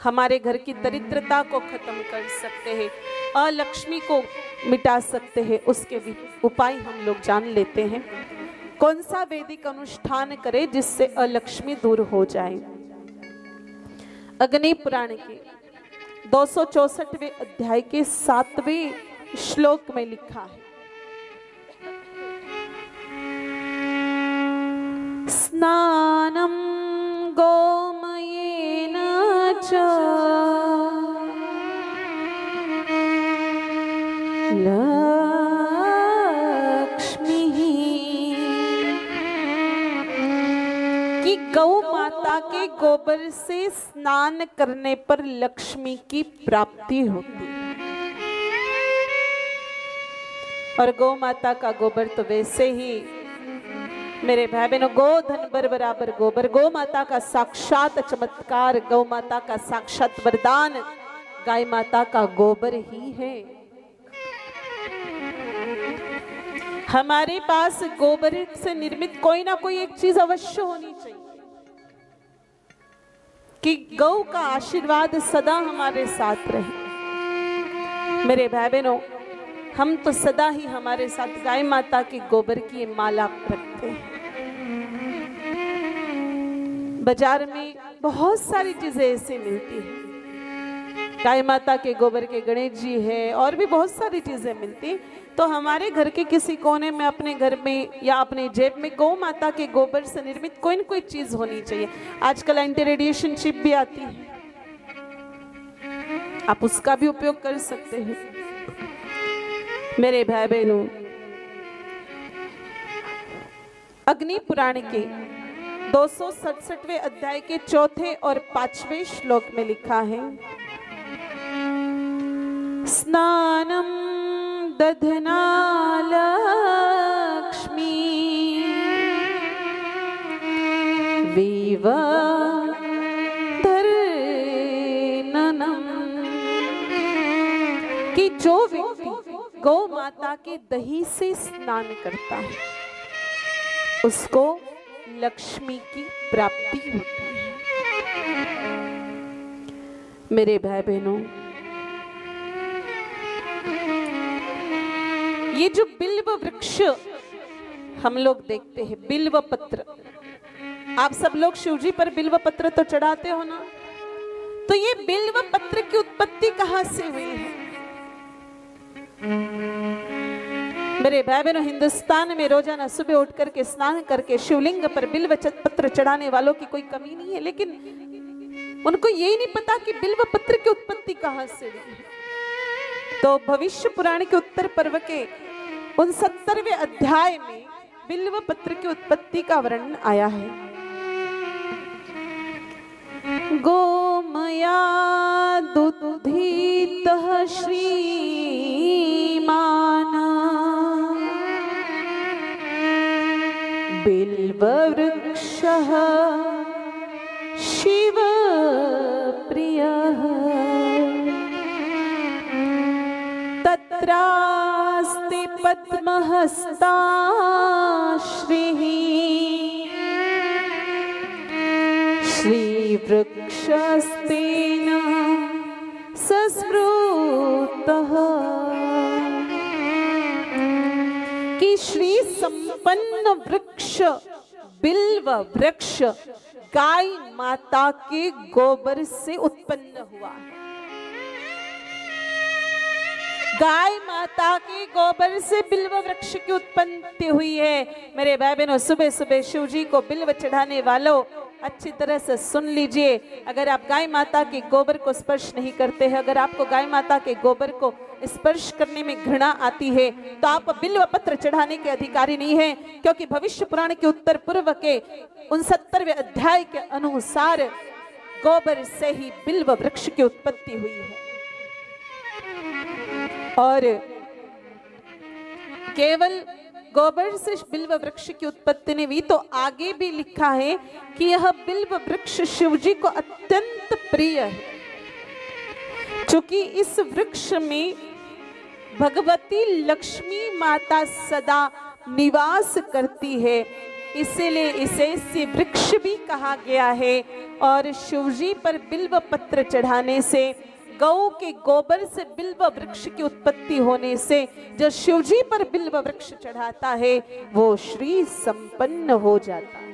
हमारे घर की दरिद्रता को खत्म कर सकते हैं, अलक्ष्मी को मिटा सकते हैं। उसके भी उपाय हम लोग जान लेते हैं। कौन सा वैदिक अनुष्ठान करें जिससे अलक्ष्मी दूर हो जाए। अग्नि पुराण के 264वें अध्याय के 7वें श्लोक में लिखा है, स्नानं गोमयेन च लक्ष्मीः, कि गौ माता के गोबर से स्नान करने पर लक्ष्मी की प्राप्ति होती है। और गौ माता का गोबर तो वैसे ही मेरे भाई बहनों, गोधन बराबर गोबर, गौ माता का साक्षात चमत्कार, गौ माता का साक्षात वरदान गाय माता का गोबर ही है। हमारे पास गोबर से निर्मित कोई ना कोई एक चीज अवश्य होनी चाहिए कि गौ का आशीर्वाद सदा हमारे साथ रहे। मेरे भाई बहनों, हम तो सदा ही हमारे साथ गाय माता के गोबर की माला रखते हैं। बाजार में बहुत सारी चीजें ऐसी मिलती हैं, गाय माता के गोबर के गणेश जी है और भी बहुत सारी चीजें मिलती। तो हमारे घर के किसी कोने में, अपने घर में या अपने जेब में गौ माता के गोबर से निर्मित कोई न कोई चीज होनी चाहिए। आजकल एंटी रेडिएशन चिप भी आती है, आप उसका भी उपयोग कर सकते हैं। मेरे भाई बहनों, अग्नि पुराण के 267वें अध्याय के 4 और 5वें श्लोक में लिखा है, स्नानं दधना लक्ष्मी विवधर्ननम्, कि जो व्यक्ति गौ माता के दही से स्नान करता है उसको लक्ष्मी की प्राप्ति होती है। मेरे भाई बहनों, ये जो बिल्व वृक्ष हम लोग देखते हैं, बिल्व पत्र, आप सब लोग शिवजी पर बिल्व पत्र तो चढ़ाते हो ना, तो ये बिल्व पत्र की उत्पत्ति कहां से हुई है? मेरे भाई बहनों, हिंदुस्तान में रोजाना सुबह उठ करके स्नान करके शिवलिंग पर बिल्व पत्र चढ़ाने वालों की कोई कमी नहीं है, लेकिन उनको यही नहीं पता कि बिल्व पत्र की उत्पत्ति कहां से हुई है। तो भविष्य पुराण के उत्तर पर्व के 69वें अध्याय में बिल्व पत्र की उत्पत्ति का वर्णन आया है। गोमया दुधितः श्रीमान बिल्ववृक्षः शिव प्रियः, तत्रास्ति पद्महस्ता श्रीः श्रीवृक्षस्तेन सस्मृतः, कि श्री संपन्न वृक्ष बिल्व वृक्ष गाय माता के गोबर से उत्पन्न हुआ है। गाय माता के गोबर से बिल्व वृक्ष की उत्पत्ति हुई है। मेरे भाई बहनों, सुबह सुबह शिव जी को बिल्व चढ़ाने वालों, अच्छी तरह से सुन लीजिए, अगर आप गाय माता के गोबर को स्पर्श नहीं करते हैं, अगर आपको गाय माता के गोबर को स्पर्श करने में घृणा आती है, तो आप बिल्व पत्र चढ़ाने के अधिकारी नहीं हैं, क्योंकि भविष्य पुराण के उत्तर पूर्व के 69वें अध्याय के अनुसार गोबर से ही बिल्व वृक्ष की उत्पत्ति हुई है। और केवल गोबर से बिल्व वृक्ष की उत्पत्ति नहीं हुई, तो आगे भी लिखा है कि यह बिल्व वृक्ष शिवजी को अत्यंत प्रिय है, क्योंकि इस वृक्ष में भगवती लक्ष्मी माता सदा निवास करती है, इसीलिए इसे वृक्ष भी कहा गया है। और शिवजी पर बिल्व पत्र चढ़ाने से, गौ के गोबर से बिल्व वृक्ष की उत्पत्ति होने से जो शिवजी पर बिल्व वृक्ष चढ़ाता है वो श्री संपन्न हो जाता है।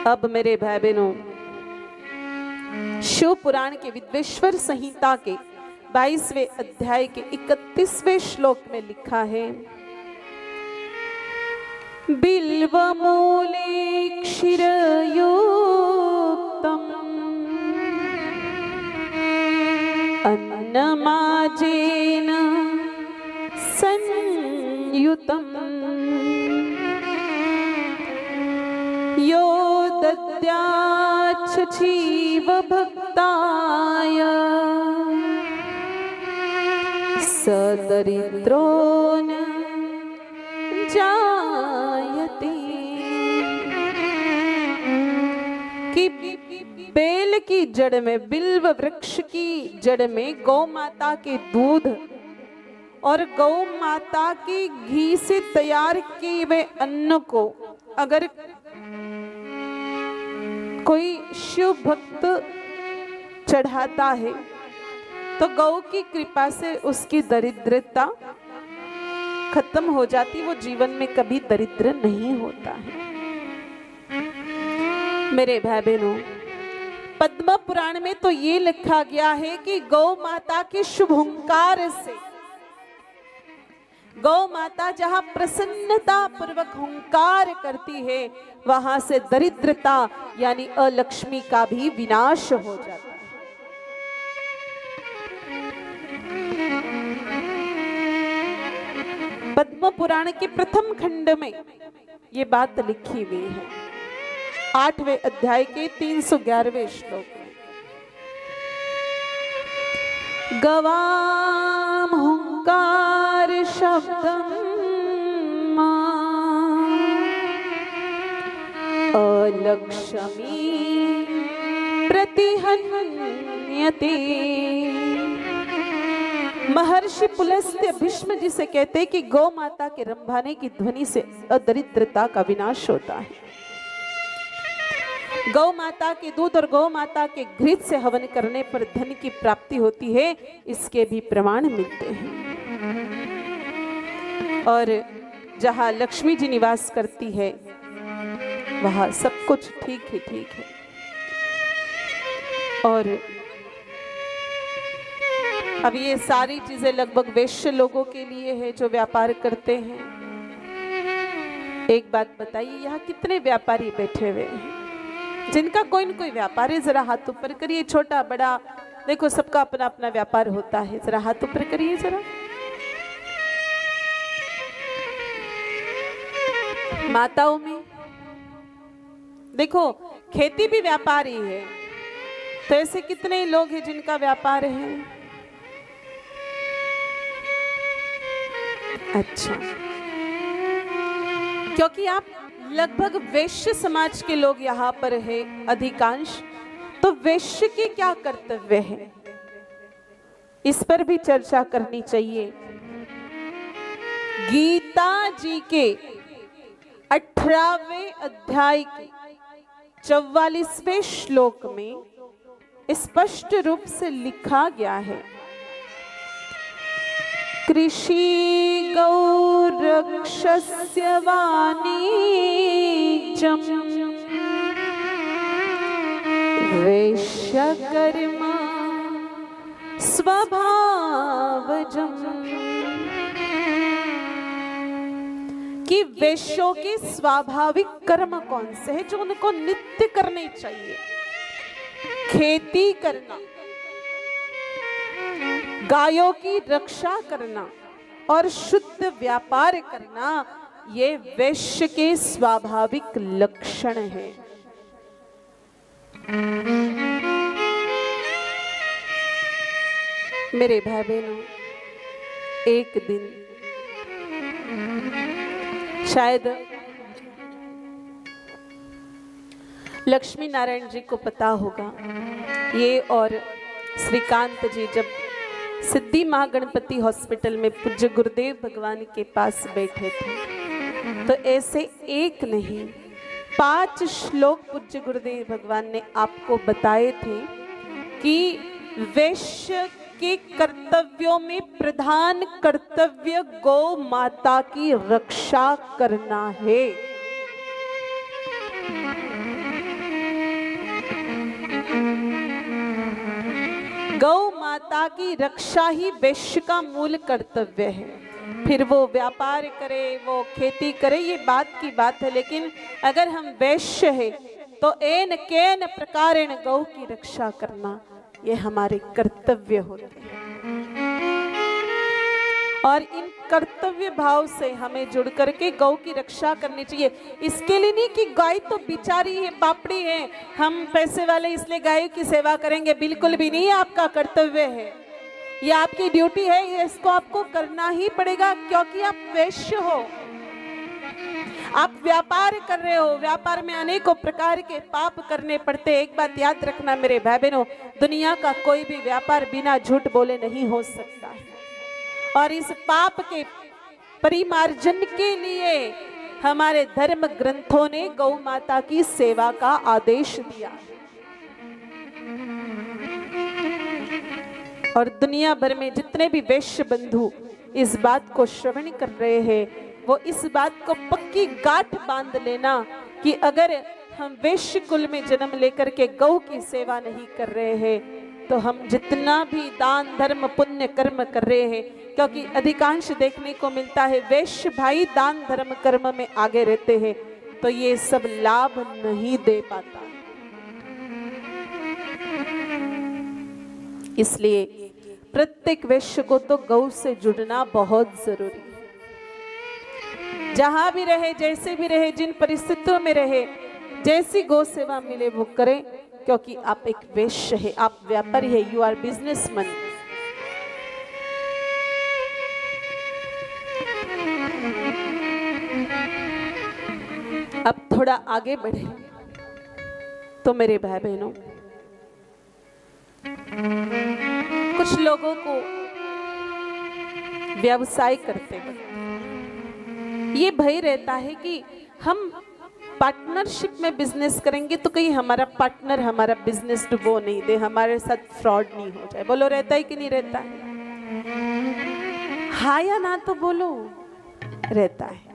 अब मेरे भाई बहनों, शिव पुराण के विद्वेश्वर संहिता के 22वें अध्याय के 31वें श्लोक में लिखा है, बिल्व मूले क्षीरयुक्तम् अन्नमाजेन संयुतम् यो दद्याच्छ जीव भक्ताय सदरिद्रो न जायते। कि बेल की जड़ में, बिल्व वृक्ष की जड़ में गौ माता के दूध और गौ माता के घी से तैयार किए हुए अन्न को अगर कोई शिव भक्त चढ़ाता है तो गौ की कृपा से उसकी दरिद्रता खत्म हो जाती, वो जीवन में कभी दरिद्र नहीं होता है। मेरे भाई बहनों, पद्म पुराण में तो ये लिखा गया है कि गौ माता के शुभ हुंकार से, गौ माता जहां प्रसन्नता पूर्वक हुंकार करती है वहां से दरिद्रता यानी अलक्ष्मी का भी विनाश हो जाता है। पद्म पुराण के प्रथम खंड में ये बात लिखी हुई है, 8वें अध्याय के 311वें श्लोक में, गवाम हुंकार शब्दम अलक्ष्मी प्रतिहन्यते। महर्षि पुलस्त्य भीष्म जी से कहते हैं कि गौ माता के रंभाने की ध्वनि से अदरिद्रता का विनाश होता है। गौ माता के दूध और गौ माता के घृत से हवन करने पर धन की प्राप्ति होती है, इसके भी प्रमाण मिलते हैं। और जहां लक्ष्मी जी निवास करती है वहां सब कुछ ठीक ही ठीक है। और अब ये सारी चीजें लगभग वैश्य लोगों के लिए है जो व्यापार करते हैं। एक बात बताइए, यहाँ कितने व्यापारी बैठे हुए हैं जिनका कोई न कोई व्यापार है? जरा हाथ ऊपर करिए, छोटा बड़ा, देखो सबका अपना अपना व्यापार होता है। जरा हाथ ऊपर करिए जरा। माताओं में देखो खेती भी व्यापार ही है, तो ऐसे कितने लोग हैं जिनका व्यापार है? अच्छा, क्योंकि आप लगभग वैश्य समाज के लोग यहाँ पर है अधिकांश, तो वैश्य के क्या कर्तव्य है इस पर भी चर्चा करनी चाहिए। गीता जी के 18वें अध्याय के 44वें श्लोक में स्पष्ट रूप से लिखा गया है, कृषि गौरक्षस्य वाणिज्यं वैश्यकर्म स्वभावजम्। कि वैश्यों के स्वाभाविक कर्म कौन से हैं जो उनको नित्य करने चाहिए? खेती करना, गायों की रक्षा करना और शुद्ध व्यापार करना, ये वैश्य के स्वाभाविक लक्षण है। मेरे भाई बहनों, एक दिन शायद लक्ष्मी नारायण जी को पता होगा, ये और श्रीकांत जी जब सिद्धि महागणपति हॉस्पिटल में पूज्य गुरुदेव भगवान के पास बैठे थे तो ऐसे एक नहीं 5 श्लोक पूज्य गुरुदेव भगवान ने आपको बताए थे कि वैश्य के कर्तव्यों में प्रधान कर्तव्य गौ माता की रक्षा करना है। गौ माता की रक्षा ही वैश्य का मूल कर्तव्य है। फिर वो व्यापार करे, वो खेती करे, ये बात की बात है, लेकिन अगर हम वैश्य हैं तो एन केन प्रकारेण गौ की रक्षा करना ये हमारे कर्तव्य होते हैं। और इन कर्तव्य भाव से हमें जुड़ करके गौ की रक्षा करनी चाहिए। इसके लिए नहीं कि गाय तो बिचारी है, पापड़ी है, हम पैसे वाले इसलिए गाय की सेवा करेंगे, बिल्कुल भी नहीं। आपका कर्तव्य है, ये आपकी ड्यूटी है, ये इसको आपको करना ही पड़ेगा, क्योंकि आप वैश्य हो, आप व्यापार कर रहे हो। व्यापार में अनेकों प्रकार के पाप करने पड़ते। एक बात याद रखना मेरे भाई बहनों, दुनिया का कोई भी व्यापार बिना झूठ बोले नहीं हो सकता है। और इस पाप के परिमार्जन के लिए हमारे धर्म ग्रंथों ने गौ माता की सेवा का आदेश दिया। और दुनिया भर में जितने भी वैश्य बंधु इस बात को श्रवण कर रहे हैं, वो इस बात को पक्की गांठ बांध लेना कि अगर हम वैश्य कुल में जन्म लेकर के गौ की सेवा नहीं कर रहे हैं तो हम जितना भी दान धर्म पुण्य कर्म कर रहे हैं, क्योंकि अधिकांश देखने को मिलता है वैश्य भाई दान धर्म कर्म में आगे रहते हैं, तो ये सब लाभ नहीं दे पाता। इसलिए प्रत्येक वैश्य को तो गौ से जुड़ना बहुत जरूरी है। जहां भी रहे, जैसे भी रहे, जिन परिस्थितियों में रहे, जैसी गौ सेवा मिले वो करें, क्योंकि आप एक वैश्य है, आप व्यापारी है, यू आर बिजनेसमैन। अब थोड़ा आगे बढ़े तो मेरे भाई बहनों, कुछ लोगों को व्यवसाय करते वक्त ये भय रहता है कि हम पार्टनरशिप में बिजनेस करेंगे तो कहीं हमारा पार्टनर हमारा बिजनेस डुबो नहीं दे, हमारे साथ फ्रॉड नहीं हो जाए। बोलो रहता है कि नहीं रहता है? हाँ या ना तो बोलो, रहता है।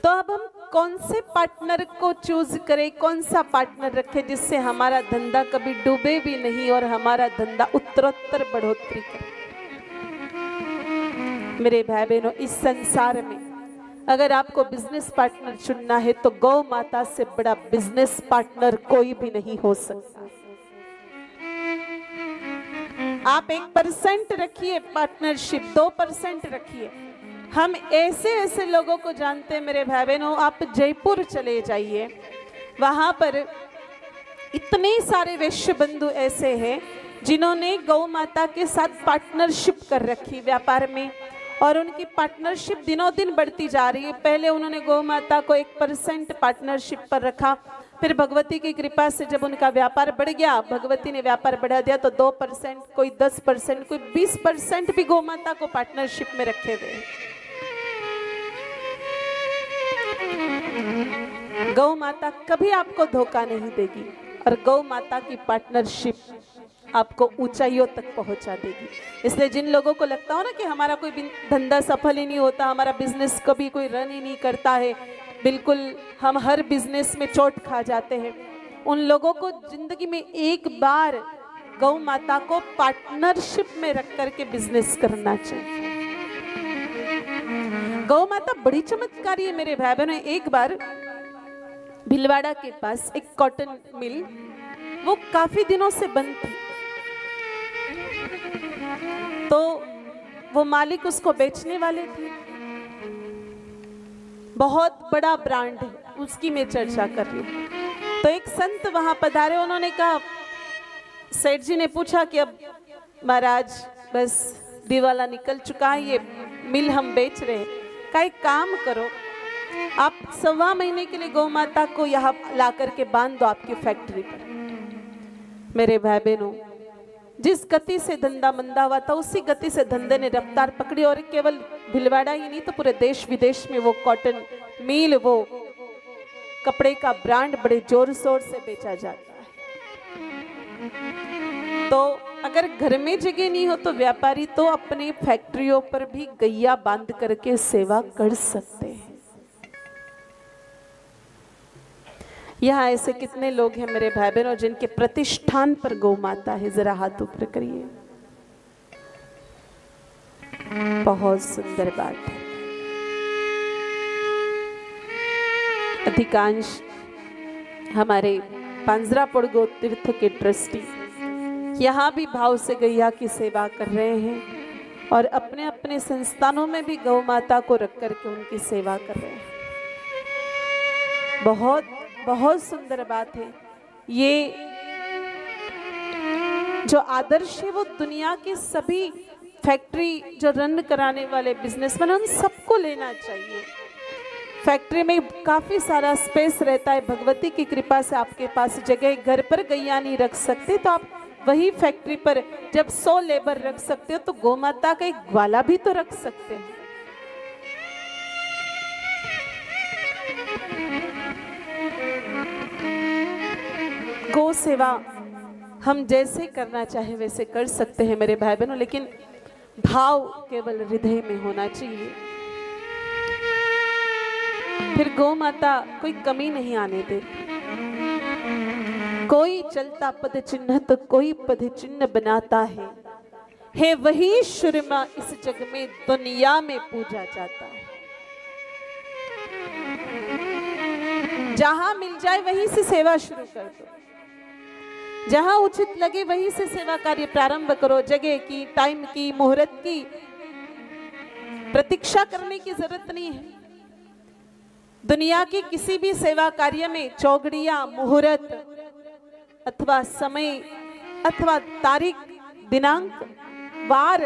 तो अब हम कौन से पार्टनर को चूज करें, कौन सा पार्टनर रखें जिससे हमारा धंधा कभी डूबे भी नहीं और हमारा धंधा उत्तरोत्तर बढ़ोतरी करे। मेरे भाई बहनों, इस संसार में अगर आपको बिजनेस पार्टनर चुनना है तो गौ माता से बड़ा बिजनेस पार्टनर कोई भी नहीं हो सकता। आप 1% रखिए पार्टनरशिप, 2% रखिए। हम ऐसे ऐसे लोगों को जानते हैं मेरे भाई बहनों, आप जयपुर चले जाइए, वहां पर इतने सारे वैश्य बंधु ऐसे हैं जिन्होंने गौ माता के साथ पार्टनरशिप कर रखी व्यापार में, और उनकी पार्टनरशिप दिनों दिन बढ़ती जा रही है। पहले उन्होंने गौ माता को 1% पार्टनरशिप पर रखा, फिर भगवती की कृपा से जब उनका व्यापार बढ़ गया, भगवती ने व्यापार बढ़ा दिया तो 2%, कोई 10%, कोई 20% भी गौ माता को पार्टनरशिप में रखे हुए। गौ माता कभी आपको धोखा नहीं देगी और गौ माता की पार्टनरशिप आपको ऊंचाइयों तक पहुंचा देगी। इसलिए जिन लोगों को लगता हो ना कि हमारा कोई धंधा सफल ही नहीं होता, हमारा बिजनेस कभी कोई रन ही नहीं करता है, बिल्कुल हम हर बिजनेस में चोट खा जाते हैं, उन लोगों को जिंदगी में एक बार गौ माता को पार्टनरशिप में रख करके बिजनेस करना चाहिए। गौ माता बड़ी चमत्कारी है मेरे भाई बहनों। एक बार भिलवाड़ा के पास एक कॉटन मिल, वो काफी दिनों से बंद थी, तो वो मालिक उसको बेचने वाले थे। बहुत बड़ा ब्रांड है, उसकी मैं चर्चा कर रही हूँ। तो एक संत वहां पधारे, उन्होंने कहा, सेठ जी ने पूछा कि अब महाराज बस दिवाला निकल चुका है, ये मिल हम बेच रहे हैं, का एक काम करो, आप 1.25 महीने के लिए गौ माता को यहाँ ला करके बांध दो आपकी फैक्ट्री पर। मेरे भाई बहनों, जिस गति से धंधा मंदा हुआ था उसी गति से धंधे ने रफ्तार पकड़ी और केवल भिलवाड़ा ही नहीं तो पूरे देश विदेश में वो कॉटन मिल, वो कपड़े का ब्रांड बड़े जोर शोर से बेचा जाता है। तो अगर घर में जगह नहीं हो तो व्यापारी तो अपनी फैक्ट्रियों पर भी गैया बांध करके सेवा कर सकते हैं। यहाँ ऐसे कितने लोग हैं मेरे भाई बहनों जिनके प्रतिष्ठान पर गौ माता है, जरा हाथ ऊपर करिए। बहुत सुंदर बात है। अधिकांश हमारे पांजरापुर गो तीर्थ के ट्रस्टी यहाँ भी भाव से गैया की सेवा कर रहे हैं और अपने अपने संस्थानों में भी गौ माता को रख करके उनकी सेवा कर रहे हैं। बहुत बहुत सुंदर बात है। ये जो आदर्श है वो दुनिया के सभी फैक्ट्री जो रन कराने वाले बिजनेसमैन उन सबको लेना चाहिए। फैक्ट्री में काफी सारा स्पेस रहता है, भगवती की कृपा से आपके पास जगह, घर पर गैया नहीं रख सकते तो आप वही फैक्ट्री पर जब 100 लेबर रख सकते हो तो गौ माता का एक ग्वाला भी तो रख सकते हैं। गौ सेवा हम जैसे करना चाहे वैसे कर सकते हैं मेरे भाई बहनों, लेकिन भाव केवल हृदय में होना चाहिए। फिर गौ माता कोई कमी नहीं आने देती। कोई चलता पद चिन्ह तो कोई पद चिन्ह बनाता है वही शुरमा इस जग में दुनिया में पूजा जाता है। जहां मिल जाए वहीं से सेवा शुरू कर दो, जहां उचित लगे वहीं से सेवा कार्य प्रारंभ करो। जगह की, टाइम की, मुहूर्त की प्रतीक्षा करने की जरूरत नहीं है। दुनिया की किसी भी सेवा कार्य में चौगड़िया, मुहूर्त अथवा समय अथवा तारीख, दिनांक, वार,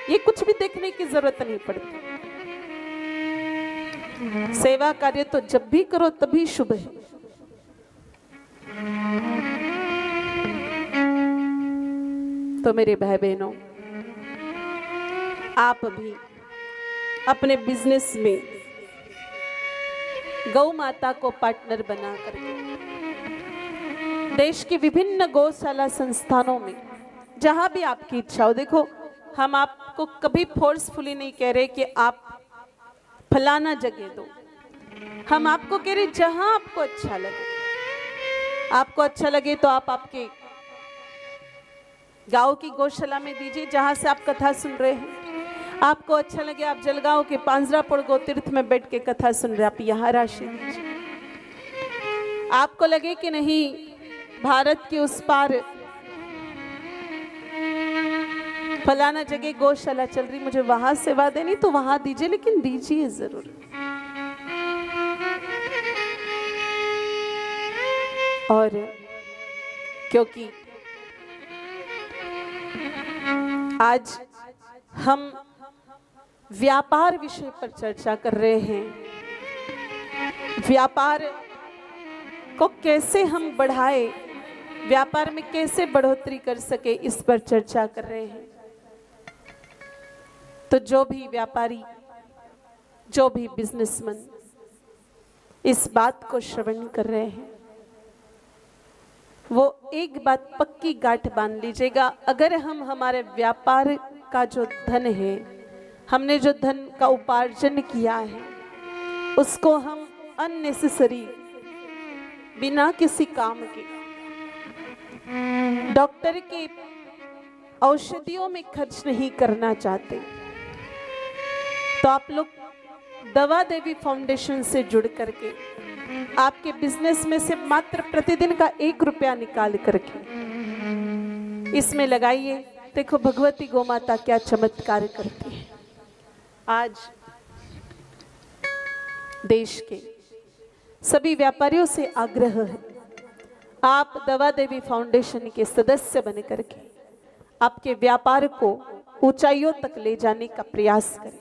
ये कुछ भी देखने की जरूरत नहीं पड़ती। सेवा कार्य तो जब भी करो तभी शुभ है। तो मेरे भाई बहनों, आप भी अपने बिजनेस में गौ माता को पार्टनर बना करके देश के विभिन्न गौशाला संस्थानों में जहां भी आपकी इच्छा हो, देखो हम आपको कभी फोर्सफुली नहीं कह रहे कि आप फलाना जगह दो, हम आपको कह रहे जहां आपको अच्छा लगे। आपको अच्छा लगे तो आप आपके गांव की गौशाला में दीजिए जहां से आप कथा सुन रहे हैं। आपको अच्छा लगे आप जलगांव के पांजरापुर गो तीर्थ में बैठ के कथा सुन रहे, आप यहाँ राशि दीजिए। आपको लगे कि नहीं भारत के उस पार फलाना जगह गौशाला चल रही, मुझे वहां सेवा देनी, तो वहां दीजिए, लेकिन दीजिए जरूर। और क्योंकि आज हम व्यापार विषय पर चर्चा कर रहे हैं, व्यापार को कैसे हम बढ़ाए, व्यापार में कैसे बढ़ोतरी कर सके, इस पर चर्चा कर रहे हैं। तो जो भी व्यापारी, जो भी बिजनेसमैन इस बात को श्रवण कर रहे हैं वो एक बात पक्की गांठ बांध लीजिएगा, अगर हम हमारे व्यापार का जो धन है, हमने जो धन का उपार्जन किया है, उसको हम अननेसेसरी बिना किसी काम के डॉक्टर के औषधियों में खर्च नहीं करना चाहते, तो आप लोग दवा देवी फाउंडेशन से जुड़ करके आपके बिजनेस में से मात्र प्रतिदिन का 1 रुपया निकाल करके इसमें लगाइए। देखो भगवती गौ माता क्या चमत्कार करती है। आज देश के सभी व्यापारियों से आग्रह है, आप दवा देवी फाउंडेशन के सदस्य बन करके आपके व्यापार को ऊंचाइयों तक ले जाने का प्रयास करें।